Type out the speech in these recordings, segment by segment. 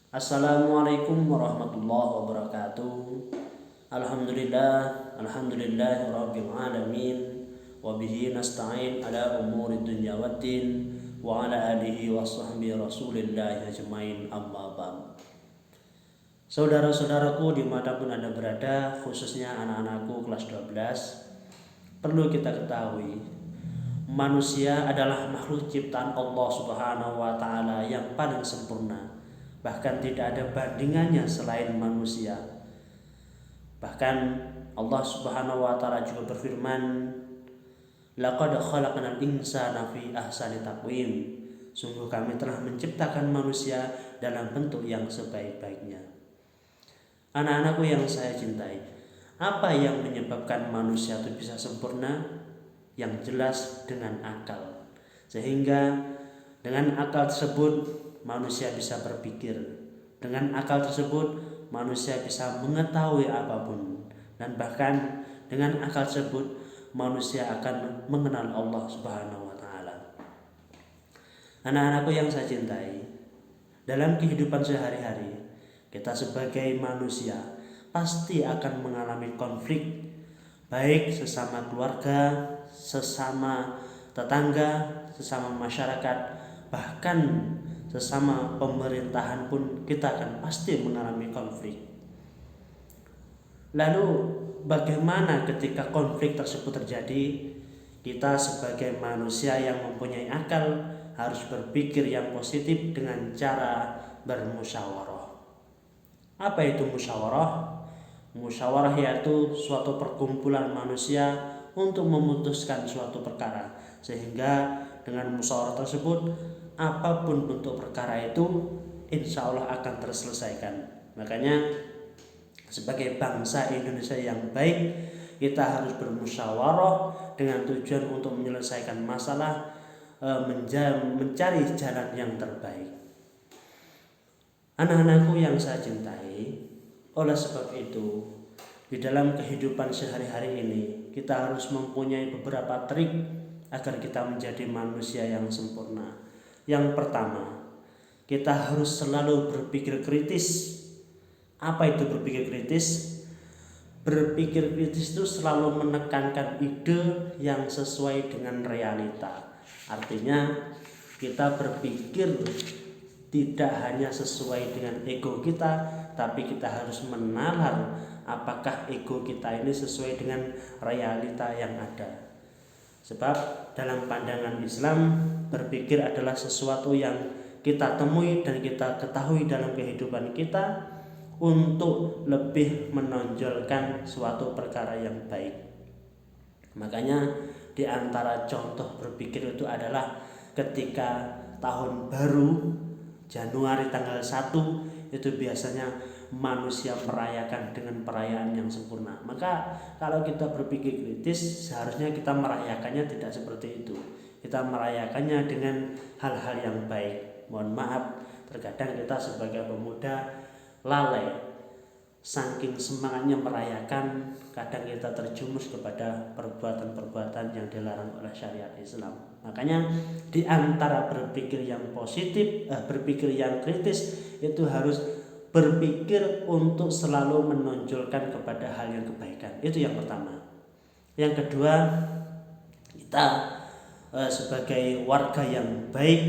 Assalamualaikum warahmatullahi wabarakatuh. Alhamdulillah rabbil alamin. Wa bihi nasta'in ala umuri dunya waddin wa ala alihi wa sahbihi rasulillah ajmain, amma ba'd. Saudara-saudaraku dimanapun Anda berada, khususnya anak-anakku kelas 12, perlu kita ketahui manusia adalah makhluk ciptaan Allah Subhanahu wa taala yang paling sempurna. Bahkan tidak ada bandingannya selain manusia. Bahkan Allah Subhanahu wa taala juga berfirman, "Laqad khalaqnal insana fi ahsani taqwim." Sungguh kami telah menciptakan manusia dalam bentuk yang sebaik-baiknya. Anak-anakku yang saya cintai, apa yang menyebabkan manusia itu bisa sempurna? Yang jelas dengan akal. Sehingga dengan akal tersebut manusia bisa berpikir. Dengan akal tersebut manusia bisa mengetahui apapun. Dan bahkan dengan akal tersebut manusia akan mengenal Allah Subhanahu wa taala. Anak-anakku yang saya cintai, dalam kehidupan sehari-hari kita sebagai manusia pasti akan mengalami konflik, baik sesama keluarga, sesama tetangga, sesama masyarakat, bahkan sesama pemerintahan pun kita akan pasti mengalami konflik. Lalu bagaimana ketika konflik tersebut terjadi? Kita sebagai manusia yang mempunyai akal harus berpikir yang positif dengan cara bermusyawarah. Apa itu musyawarah? Musyawarah yaitu suatu perkumpulan manusia untuk memutuskan suatu perkara, sehingga dengan musyawarah tersebut apapun bentuk perkara itu insya Allah akan terselesaikan. Makanya sebagai bangsa Indonesia yang baik, kita harus bermusyawarah dengan tujuan untuk menyelesaikan masalah, mencari jalan yang terbaik. Anak-anakku yang saya cintai, oleh sebab itu di dalam kehidupan sehari-hari ini kita harus mempunyai beberapa trik agar kita menjadi manusia yang sempurna. Yang pertama, kita harus selalu berpikir kritis. Apa itu berpikir kritis? Berpikir kritis itu selalu menekankan ide yang sesuai dengan realita. Artinya kita berpikir tidak hanya sesuai dengan ego kita, tapi kita harus menalar apakah ego kita ini sesuai dengan realita yang ada. Sebab dalam pandangan Islam, berpikir adalah sesuatu yang kita temui dan kita ketahui dalam kehidupan kita untuk lebih menonjolkan suatu perkara yang baik. Makanya di antara contoh berpikir itu adalah ketika tahun baru Januari tanggal 1 itu biasanya manusia merayakan dengan perayaan yang sempurna. Maka kalau kita berpikir kritis, seharusnya kita merayakannya tidak seperti itu. Kita merayakannya dengan hal-hal yang baik. Mohon maaf, terkadang kita sebagai pemuda lalai, saking semangatnya merayakan, kadang kita terjumus kepada perbuatan-perbuatan yang dilarang oleh syariat Islam. Makanya di antara berpikir yang positif, berpikir yang kritis, itu harus berpikir untuk selalu menonjolkan kepada hal yang kebaikan. Itu yang pertama. Yang kedua, kita sebagai warga yang baik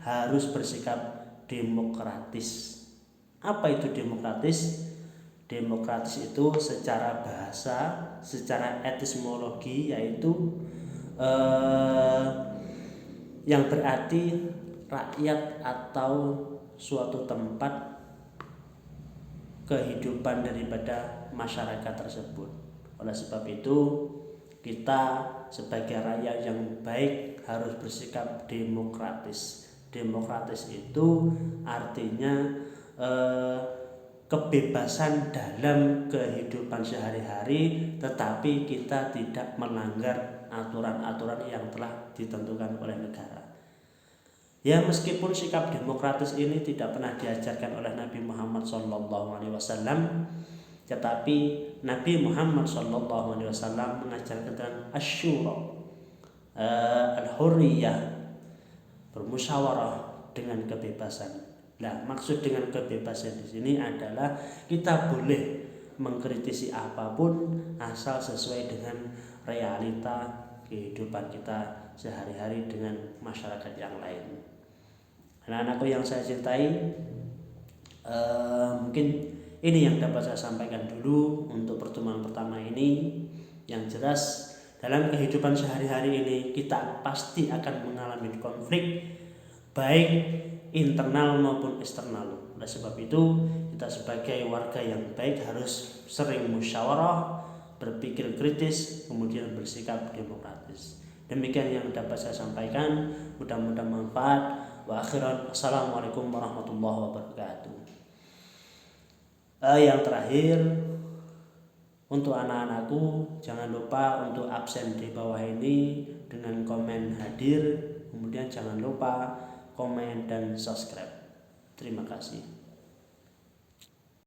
harus bersikap demokratis. Apa itu demokratis? Demokratis itu secara bahasa, secara etimologi yaitu yang berarti rakyat atau suatu tempat kehidupan daripada masyarakat tersebut. Oleh sebab itu kita sebagai rakyat yang baik harus bersikap demokratis. Demokratis itu artinya kebebasan dalam kehidupan sehari-hari, tetapi kita tidak melanggar aturan-aturan yang telah ditentukan oleh negara. Ya, meskipun sikap demokratis ini tidak pernah diajarkan oleh Nabi Muhammad SAW, tetapi Nabi Muhammad SAW mengajarkan tentang asyura, al-hurriyah, bermusyawarah dengan kebebasan. Nah, maksud dengan kebebasan di sini adalah kita boleh mengkritisi apapun asal sesuai dengan realita kehidupan kita sehari-hari dengan masyarakat yang lain. Anak-anakku yang saya cintai, mungkin ini yang dapat saya sampaikan dulu untuk pertemuan pertama ini. Yang jelas dalam kehidupan sehari-hari ini kita pasti akan mengalami konflik baik internal maupun eksternal. Oleh sebab itu kita sebagai warga yang baik harus sering musyawarah, berpikir kritis, kemudian bersikap demokratis. Demikian yang dapat saya sampaikan, mudah-mudahan manfaat. Wa akhiran, assalamualaikum warahmatullahi wabarakatuh. Yang terakhir, untuk anak-anakku, jangan lupa untuk absen di bawah ini dengan komen hadir, kemudian jangan lupa komen dan subscribe. Terima kasih.